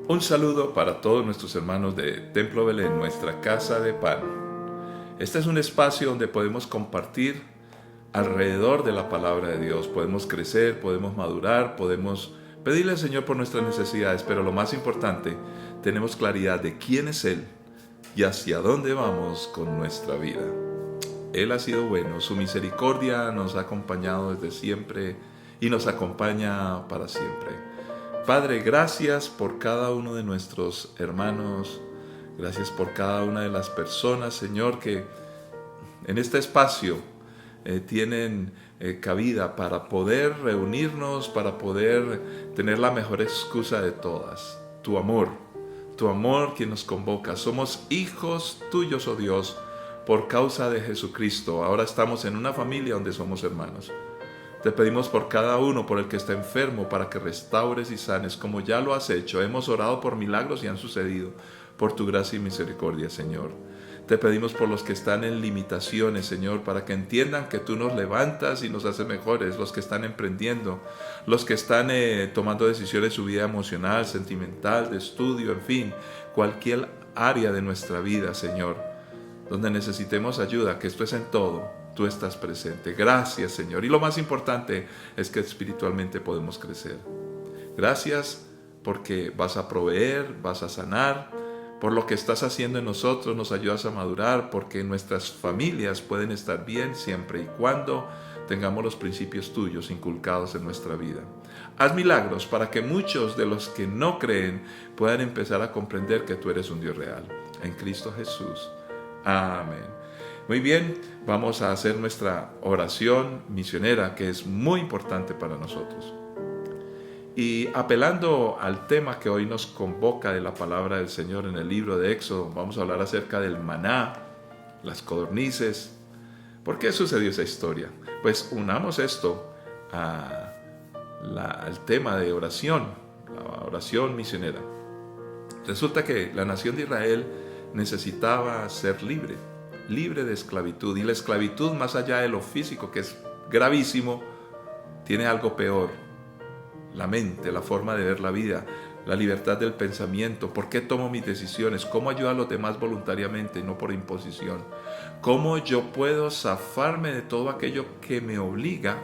Un saludo para todos nuestros hermanos de Templo Belén, nuestra casa de pan. Este es un espacio donde podemos compartir alrededor de la palabra de Dios. Podemos crecer, podemos madurar, podemos pedirle al Señor por nuestras necesidades, pero lo más importante, tenemos claridad de quién es Él y hacia dónde vamos con nuestra vida. Él ha sido bueno, su misericordia nos ha acompañado desde siempre y nos acompaña para siempre. Padre, gracias por cada uno de nuestros hermanos, gracias por cada una de las personas, Señor, que en este espacio tienen cabida para poder reunirnos, para poder tener la mejor excusa de todas, tu amor que nos convoca. Somos hijos tuyos, oh Dios, por causa de Jesucristo. Ahora estamos en una familia donde somos hermanos. Te pedimos por cada uno, por el que está enfermo, para que restaures y sanes, como ya lo has hecho. Hemos orado por milagros y han sucedido, por tu gracia y misericordia, Señor. Te pedimos por los que están en limitaciones, Señor, para que entiendan que tú nos levantas y nos haces mejores, los que están emprendiendo, los que están tomando decisiones en su vida emocional, sentimental, de estudio, en fin, cualquier área de nuestra vida, Señor, donde necesitemos ayuda, que esto es en todo. Tú estás presente. Gracias, Señor. Y lo más importante es que espiritualmente podemos crecer. Gracias porque vas a proveer, vas a sanar. Por lo que estás haciendo en nosotros nos ayudas a madurar, porque nuestras familias pueden estar bien siempre y cuando tengamos los principios tuyos inculcados en nuestra vida. Haz milagros para que muchos de los que no creen puedan empezar a comprender que tú eres un Dios real. En Cristo Jesús. Amén. Muy bien, vamos a hacer nuestra oración misionera, que es muy importante para nosotros. Y apelando al tema que hoy nos convoca de la palabra del Señor en el libro de Éxodo, vamos a hablar acerca del maná, las codornices. ¿Por qué sucedió esa historia? Pues unamos esto al tema de oración, la oración misionera. Resulta que la nación de Israel necesitaba ser libre de esclavitud. Y la esclavitud, más allá de lo físico, que es gravísimo, tiene algo peor: la mente, la forma de ver la vida, la libertad del pensamiento. ¿Por qué tomo mis decisiones? ¿Cómo ayudo a los demás voluntariamente y no por imposición? ¿Cómo yo puedo zafarme de todo aquello que me obliga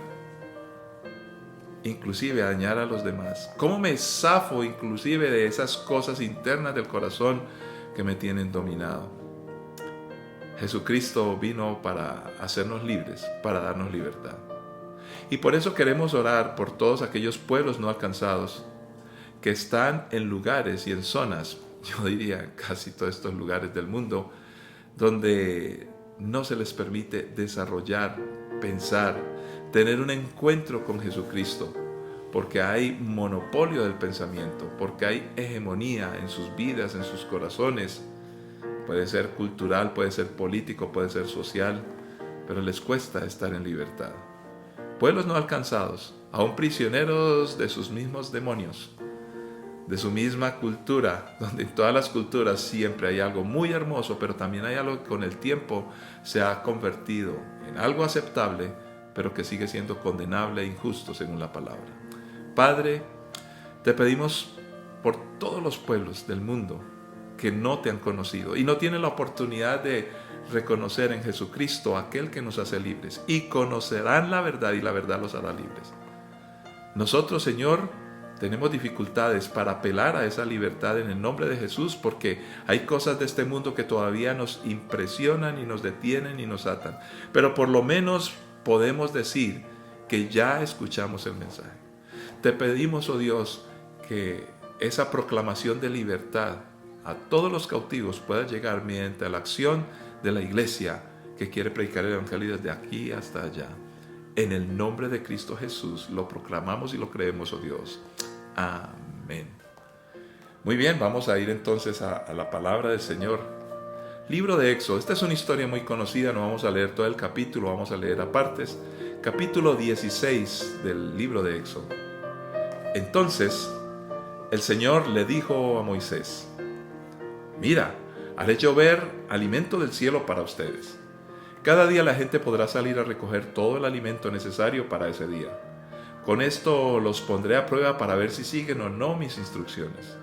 inclusive a dañar a los demás? ¿Cómo me zafo inclusive de esas cosas internas del corazón que me tienen dominado? Jesucristo vino para hacernos libres, para darnos libertad. Y por eso queremos orar por todos aquellos pueblos no alcanzados que están en lugares y en zonas, yo diría casi todos estos lugares del mundo, donde no se les permite desarrollar, pensar, tener un encuentro con Jesucristo, porque hay monopolio del pensamiento, porque hay hegemonía en sus vidas, en sus corazones. Puede ser cultural, puede ser político, puede ser social, pero les cuesta estar en libertad. Pueblos no alcanzados, aún prisioneros de sus mismos demonios, de su misma cultura, donde en todas las culturas siempre hay algo muy hermoso, pero también hay algo que con el tiempo se ha convertido en algo aceptable, pero que sigue siendo condenable e injusto según la palabra. Padre, te pedimos por todos los pueblos del mundo que no te han conocido y no tienen la oportunidad de reconocer en Jesucristo aquel que nos hace libres, y conocerán la verdad y la verdad los hará libres. Nosotros, Señor, tenemos dificultades para apelar a esa libertad en el nombre de Jesús, porque hay cosas de este mundo que todavía nos impresionan y nos detienen y nos atan, pero por lo menos podemos decir que ya escuchamos el mensaje. Te pedimos, oh Dios, que esa proclamación de libertad a todos los cautivos pueda llegar mediante la acción de la iglesia que quiere predicar el evangelio desde aquí hasta allá. En el nombre de Cristo Jesús lo proclamamos y lo creemos, oh Dios. Amén. Muy bien, vamos a ir entonces a la palabra del Señor. Libro de Éxodo. Esta es una historia muy conocida, no vamos a leer todo el capítulo, vamos a leer a partes. Capítulo 16 del libro de Éxodo. Entonces el Señor le dijo a Moisés: mira, haré llover alimento del cielo para ustedes. Cada día la gente podrá salir a recoger todo el alimento necesario para ese día. Con esto los pondré a prueba para ver si siguen o no mis instrucciones.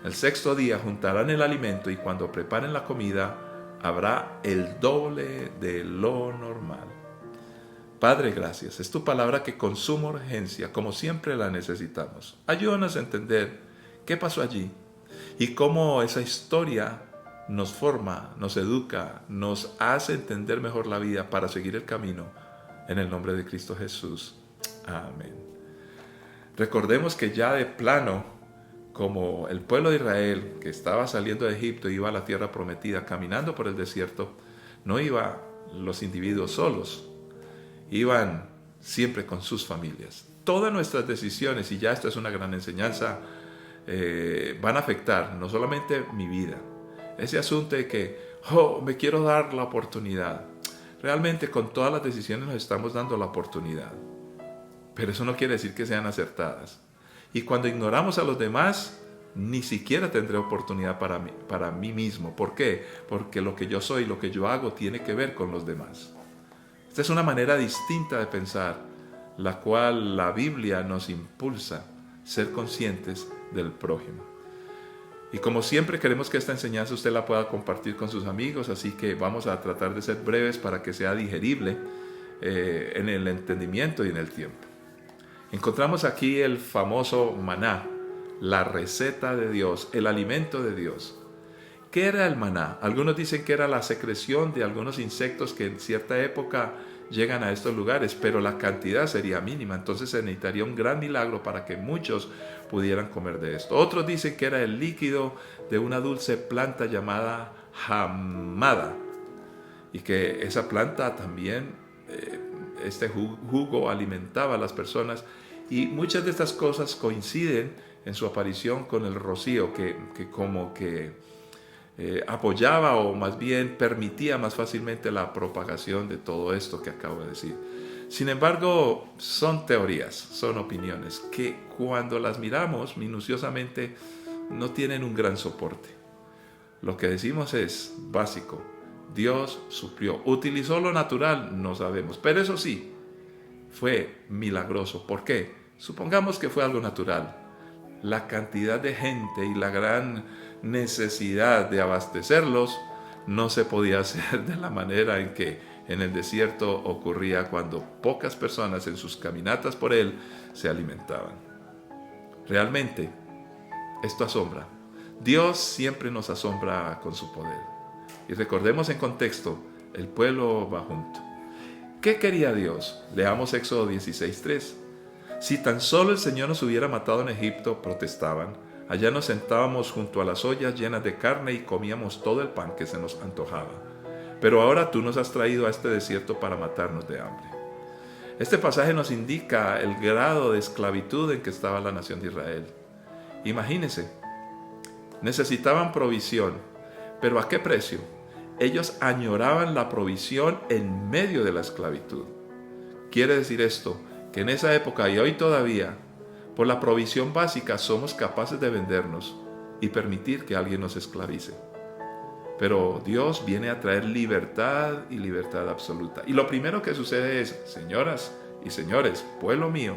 El sexto día juntarán el alimento y cuando preparen la comida habrá el doble de lo normal. Padre, gracias. Es tu palabra que con suma urgencia, como siempre la necesitamos. Ayúdanos a entender qué pasó allí y cómo esa historia nos forma, nos educa, nos hace entender mejor la vida para seguir el camino. En el nombre de Cristo Jesús. Amén. Recordemos que ya de plano, como el pueblo de Israel que estaba saliendo de Egipto y iba a la tierra prometida, caminando por el desierto, no iban los individuos solos, iban siempre con sus familias. Todas nuestras decisiones, y ya esto es una gran enseñanza, van a afectar no solamente mi vida. Ese asunto de que, me quiero dar la oportunidad. Realmente con todas las decisiones nos estamos dando la oportunidad. Pero eso no quiere decir que sean acertadas. Y cuando ignoramos a los demás, ni siquiera tendré oportunidad para mí mismo. ¿Por qué? Porque lo que yo soy, lo que yo hago, tiene que ver con los demás. Esta es una manera distinta de pensar, la cual la Biblia nos impulsa a ser conscientes del prójimo. Y como siempre queremos que esta enseñanza usted la pueda compartir con sus amigos, así que vamos a tratar de ser breves para que sea digerible en el entendimiento y en el tiempo. Encontramos aquí el famoso maná, la receta de Dios, el alimento de Dios. ¿Qué era el maná? Algunos dicen que era la secreción de algunos insectos que en cierta época llegan a estos lugares, pero la cantidad sería mínima, entonces se necesitaría un gran milagro para que muchos pudieran comer de esto. Otros dicen que era el líquido de una dulce planta llamada jamada, y que esa planta también, este jugo alimentaba a las personas, y muchas de estas cosas coinciden en su aparición con el rocío, que como que apoyaba o más bien permitía más fácilmente la propagación de todo esto que acabo de decir. Sin embargo, son teorías, son opiniones que cuando las miramos minuciosamente no tienen un gran soporte. Lo que decimos es básico. Dios suplió. ¿Utilizó lo natural? No sabemos. Pero eso sí, fue milagroso. ¿Por qué? Supongamos que fue algo natural. La cantidad de gente y la gran necesidad de abastecerlos no se podía hacer de la manera en que en el desierto ocurría cuando pocas personas en sus caminatas por él se alimentaban. Realmente, esto asombra. Dios siempre nos asombra con su poder. Y recordemos en contexto, el pueblo va junto. ¿Qué quería Dios? Leamos Éxodo 16:3. Si tan solo el Señor nos hubiera matado en Egipto, protestaban, allá nos sentábamos junto a las ollas llenas de carne y comíamos todo el pan que se nos antojaba. Pero ahora tú nos has traído a este desierto para matarnos de hambre. Este pasaje nos indica el grado de esclavitud en que estaba la nación de Israel. Imagínense, necesitaban provisión, pero ¿a qué precio? Ellos añoraban la provisión en medio de la esclavitud. Quiere decir esto, que en esa época y hoy todavía, por la provisión básica somos capaces de vendernos y permitir que alguien nos esclavice. Pero Dios viene a traer libertad y libertad absoluta. Y lo primero que sucede es, señoras y señores, pueblo mío,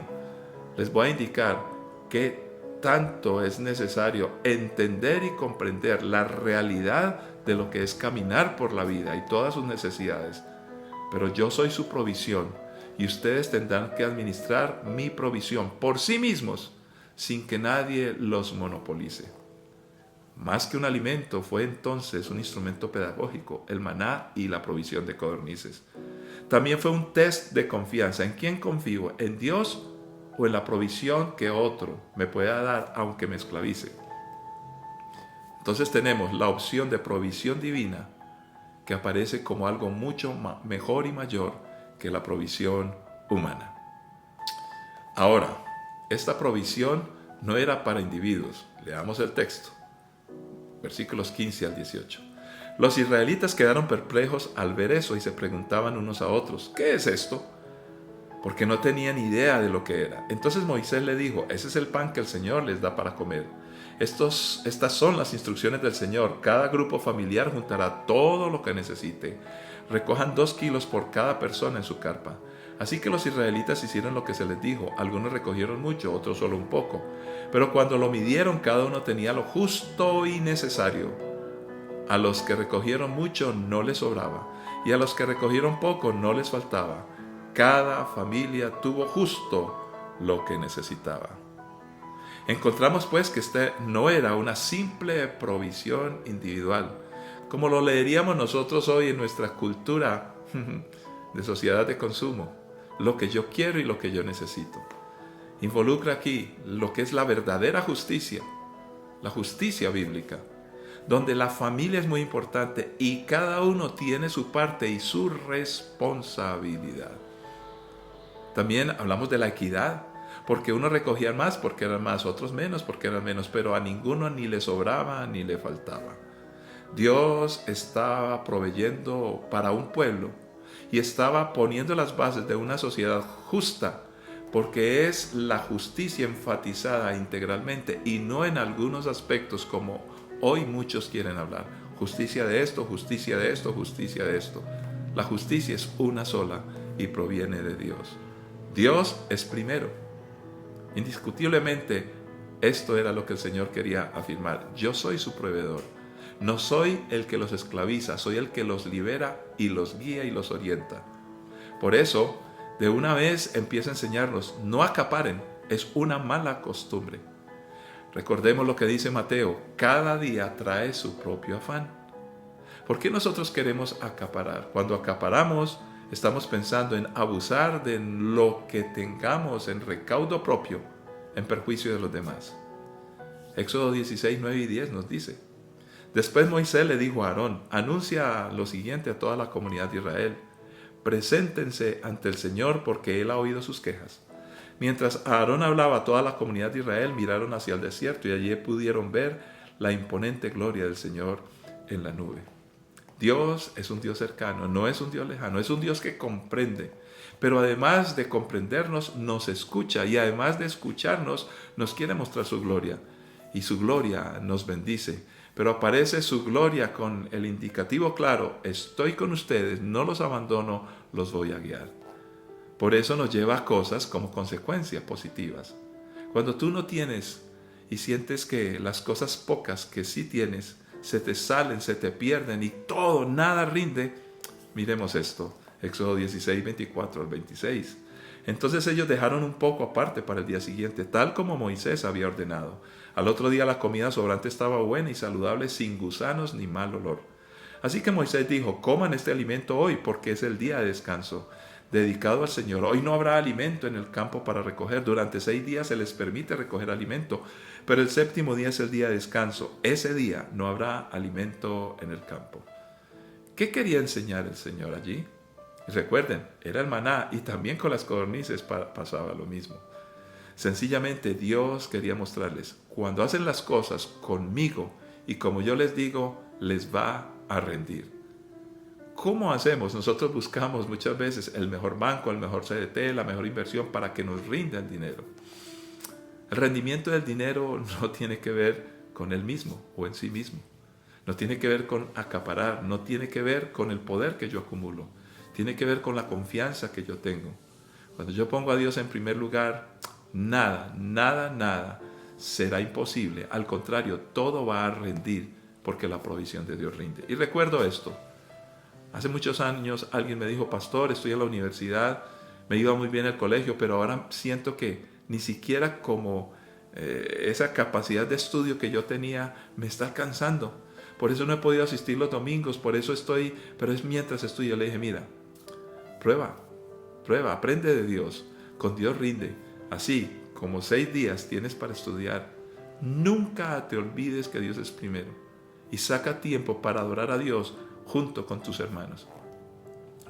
les voy a indicar que tanto es necesario entender y comprender la realidad de lo que es caminar por la vida y todas sus necesidades. Pero yo soy su provisión. Y ustedes tendrán que administrar mi provisión por sí mismos, sin que nadie los monopolice. Más que un alimento, fue entonces un instrumento pedagógico, el maná y la provisión de codornices. También fue un test de confianza. ¿En quién confío? ¿En Dios o en la provisión que otro me pueda dar, aunque me esclavice? Entonces tenemos la opción de provisión divina, que aparece como algo mucho mejor y mayor que la provisión humana. Ahora, esta provisión no era para individuos. Leamos el texto, versículos 15 al 18. Los israelitas quedaron perplejos al ver eso y se preguntaban unos a otros, ¿qué es esto? Porque no tenían idea de lo que era. Entonces Moisés le dijo, ese es el pan que el Señor les da para comer. Estas son las instrucciones del Señor. Cada grupo familiar juntará todo lo que necesite. Recojan 2 kilos por cada persona en su carpa. Así que los israelitas hicieron lo que se les dijo. Algunos recogieron mucho, otros solo un poco. Pero cuando lo midieron, cada uno tenía lo justo y necesario. A los que recogieron mucho no les sobraba, y a los que recogieron poco no les faltaba. Cada familia tuvo justo lo que necesitaba. Encontramos pues que este no era una simple provisión individual, como lo leeríamos nosotros hoy en nuestra cultura de sociedad de consumo, lo que yo quiero y lo que yo necesito. Involucra aquí lo que es la verdadera justicia, la justicia bíblica, donde la familia es muy importante y cada uno tiene su parte y su responsabilidad. También hablamos de la equidad, porque unos recogían más porque eran más, otros menos porque eran menos, pero a ninguno ni le sobraba ni le faltaba. Dios estaba proveyendo para un pueblo y estaba poniendo las bases de una sociedad justa, porque es la justicia enfatizada integralmente y no en algunos aspectos como hoy muchos quieren hablar. Justicia de esto, justicia de esto, justicia de esto. La justicia es una sola y proviene de Dios. Dios es primero. Indiscutiblemente, esto era lo que el Señor quería afirmar. Yo soy su proveedor. No soy el que los esclaviza, soy el que los libera y los guía y los orienta. Por eso, de una vez empieza a enseñarnos, no acaparen, es una mala costumbre. Recordemos lo que dice Mateo, cada día trae su propio afán. ¿Por qué nosotros queremos acaparar? Cuando acaparamos, estamos pensando en abusar de lo que tengamos en recaudo propio, en perjuicio de los demás. Éxodo 16, 9 y 10 nos dice, después Moisés le dijo a Aarón, anuncia lo siguiente a toda la comunidad de Israel, preséntense ante el Señor porque Él ha oído sus quejas. Mientras Aarón hablaba a toda la comunidad de Israel, miraron hacia el desierto y allí pudieron ver la imponente gloria del Señor en la nube. Dios es un Dios cercano, no es un Dios lejano, es un Dios que comprende. Pero además de comprendernos, nos escucha y además de escucharnos, nos quiere mostrar su gloria. Y su gloria nos bendice. Pero aparece su gloria con el indicativo claro, estoy con ustedes, no los abandono, los voy a guiar. Por eso nos lleva a cosas como consecuencias positivas. Cuando tú no tienes y sientes que las cosas pocas que sí tienes se te salen, se te pierden y todo, nada rinde, miremos esto, Éxodo 16, 24 al 26. Entonces ellos dejaron un poco aparte para el día siguiente, tal como Moisés había ordenado. Al otro día la comida sobrante estaba buena y saludable, sin gusanos ni mal olor. Así que Moisés dijo, coman este alimento hoy porque es el día de descanso dedicado al Señor. Hoy no habrá alimento en el campo para recoger. Durante 6 días se les permite recoger alimento, pero el 7º día es el día de descanso. Ese día no habrá alimento en el campo. ¿Qué quería enseñar el Señor allí? Recuerden, era el maná y también con las codornices pasaba lo mismo. Sencillamente Dios quería mostrarles, cuando hacen las cosas conmigo y como yo les digo, les va a rendir. ¿Cómo hacemos? Nosotros buscamos muchas veces el mejor banco, el mejor CDT, la mejor inversión para que nos rinda el dinero. El rendimiento del dinero no tiene que ver con él mismo o en sí mismo. No tiene que ver con acaparar, no tiene que ver con el poder que yo acumulo. Tiene que ver con la confianza que yo tengo. Cuando yo pongo a Dios en primer lugar, nada será imposible. Al contrario, todo va a rendir porque la provisión de Dios rinde. Y recuerdo esto. Hace muchos años alguien me dijo, pastor, estoy en la universidad, me iba muy bien el colegio, pero ahora siento que ni siquiera como esa capacidad de estudio que yo tenía me está alcanzando. Por eso no he podido asistir los domingos, por eso estoy, pero es mientras estudio. Le dije, mira, prueba, aprende de Dios, con Dios rinde. Así como 6 días tienes para estudiar, nunca te olvides que Dios es primero y saca tiempo para adorar a Dios junto con tus hermanos.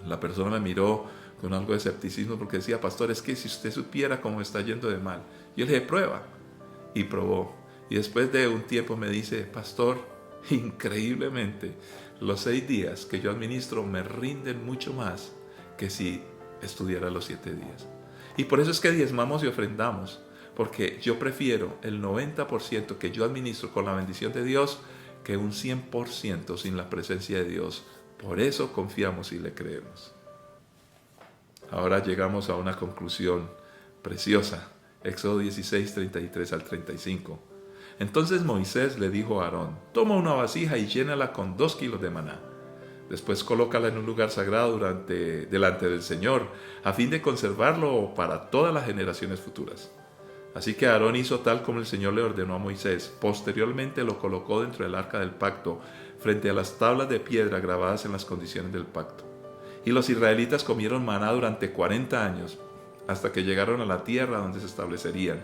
La persona me miró con algo de escepticismo porque decía, pastor, es que si usted supiera cómo está yendo de mal. Yo le dije, prueba. Y probó. Y después de un tiempo me dice, pastor, increíblemente, los 6 días que yo administro me rinden mucho más que si estudiara los 7 días. Y por eso es que diezmamos y ofrendamos, porque yo prefiero el 90% que yo administro con la bendición de Dios que un 100% sin la presencia de Dios. Por eso confiamos y le creemos. Ahora llegamos a una conclusión preciosa. Éxodo 16, 33 al 35. Entonces Moisés le dijo a Aarón: toma una vasija y llénala con 2 kilos de maná. Después colócala en un lugar sagrado delante del Señor, a fin de conservarlo para todas las generaciones futuras. Así que Aarón hizo tal como el Señor le ordenó a Moisés. Posteriormente lo colocó dentro del arca del pacto, frente a las tablas de piedra grabadas en las condiciones del pacto. Y los israelitas comieron maná durante 40 años, hasta que llegaron a la tierra donde se establecerían.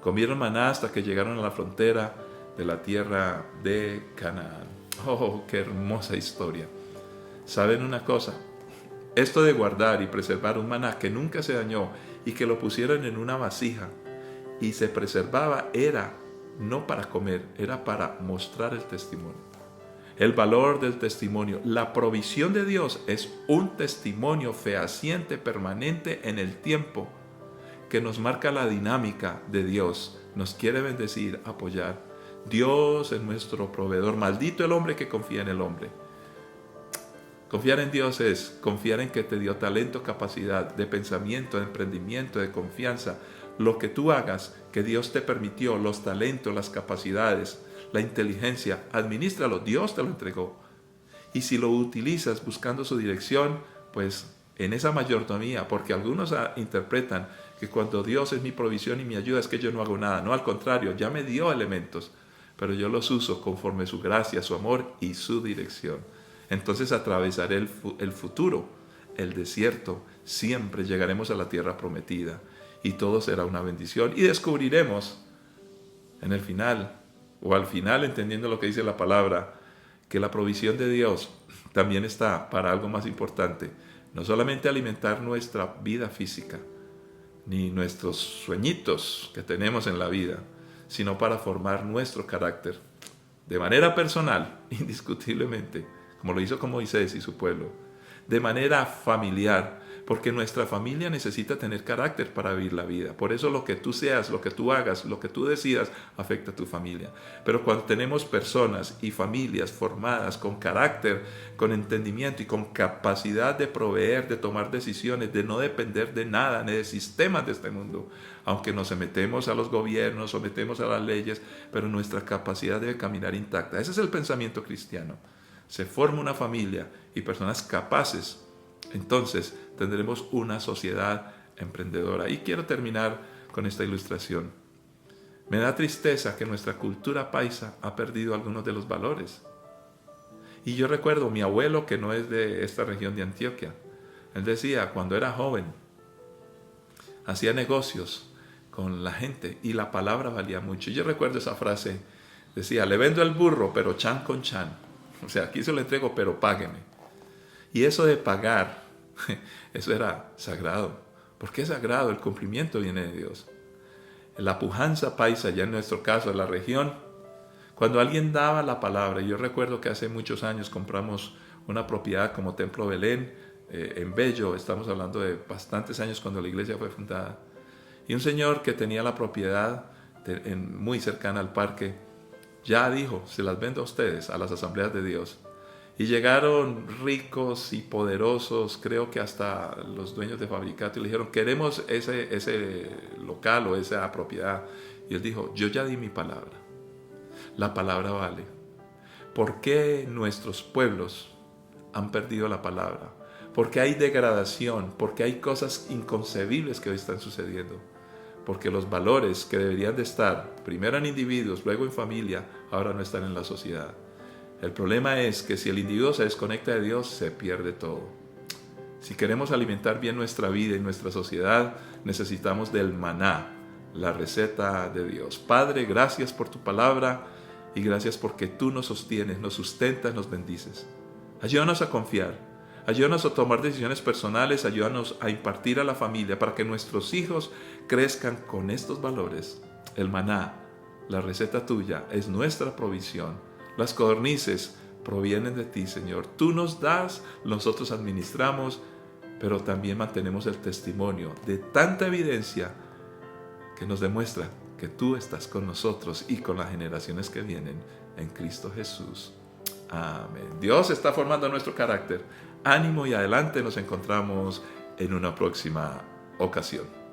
Comieron maná hasta que llegaron a la frontera de la tierra de Canaán. ¡Oh, qué hermosa historia! ¿Saben una cosa? Esto de guardar y preservar un maná que nunca se dañó y que lo pusieron en una vasija y se preservaba, era no para comer, era para mostrar el testimonio. El valor del testimonio, la provisión de Dios es un testimonio fehaciente, permanente en el tiempo, que nos marca la dinámica de Dios. Nos quiere bendecir, apoyar. Dios es nuestro proveedor. Maldito el hombre que confía en el hombre. Confiar en Dios es confiar en que te dio talento, capacidad de pensamiento, de emprendimiento, de confianza. Lo que tú hagas, que Dios te permitió, los talentos, las capacidades, la inteligencia, adminístralo, Dios te lo entregó. Y si lo utilizas buscando su dirección, pues en esa mayordomía, porque algunos interpretan que cuando Dios es mi provisión y mi ayuda es que yo no hago nada. No, al contrario, ya me dio elementos, pero yo los uso conforme su gracia, su amor y su dirección. Entonces atravesaré el futuro, el desierto, siempre llegaremos a la tierra prometida y todo será una bendición y descubriremos en el final, o al final, entendiendo lo que dice la palabra, que la provisión de Dios también está para algo más importante, no solamente alimentar nuestra vida física, ni nuestros sueñitos que tenemos en la vida, sino para formar nuestro carácter de manera personal, indiscutiblemente, como lo hizo con Moisés y su pueblo, de manera familiar, porque nuestra familia necesita tener carácter para vivir la vida. Por eso lo que tú seas, lo que tú hagas, lo que tú decidas, afecta a tu familia. Pero cuando tenemos personas y familias formadas con carácter, con entendimiento y con capacidad de proveer, de tomar decisiones, de no depender de nada, ni de sistemas de este mundo, aunque nos sometemos a los gobiernos, sometemos a las leyes, pero nuestra capacidad debe caminar intacta. Ese es el pensamiento cristiano. Se forma una familia y personas capaces, entonces tendremos una sociedad emprendedora. Y quiero terminar con esta ilustración. Me da tristeza que nuestra cultura paisa ha perdido algunos de los valores. Y yo recuerdo mi abuelo, que no es de esta región de Antioquia. Él decía, cuando era joven, hacía negocios con la gente y la palabra valía mucho. Y yo recuerdo esa frase, decía, le vendo el burro, pero chan con chan. O sea, aquí se lo entrego, pero págueme. Y eso de pagar, eso era sagrado. ¿Por qué es sagrado? El cumplimiento viene de Dios. La pujanza paisa, ya en nuestro caso, en la región, cuando alguien daba la palabra, yo recuerdo que hace muchos años compramos una propiedad como Templo Belén, en Bello, estamos hablando de bastantes años cuando la iglesia fue fundada. Y un señor que tenía la propiedad muy cercana al parque, ya dijo, se las vendo a ustedes, a las asambleas de Dios. Y llegaron ricos y poderosos, creo que hasta los dueños de Fabricato, y le dijeron, queremos ese local o esa propiedad. Y él dijo, yo ya di mi palabra. La palabra vale. ¿Por qué nuestros pueblos han perdido la palabra? Porque hay degradación, porque hay cosas inconcebibles que hoy están sucediendo. Porque los valores que deberían de estar, primero en individuos, luego en familia, ahora no están en la sociedad. El problema es que si el individuo se desconecta de Dios, se pierde todo. Si queremos alimentar bien nuestra vida y nuestra sociedad, necesitamos del maná, la receta de Dios. Padre, gracias por tu palabra y gracias porque tú nos sostienes, nos sustentas, nos bendices. Ayúdanos a confiar. Ayúdanos a tomar decisiones personales, ayúdanos a impartir a la familia para que nuestros hijos crezcan con estos valores. El maná, la receta tuya, es nuestra provisión. Las codornices provienen de ti, Señor. Tú nos das, nosotros administramos, pero también mantenemos el testimonio de tanta evidencia que nos demuestra que tú estás con nosotros y con las generaciones que vienen en Cristo Jesús. Amén. Dios está formando nuestro carácter. Ánimo y adelante, nos encontramos en una próxima ocasión.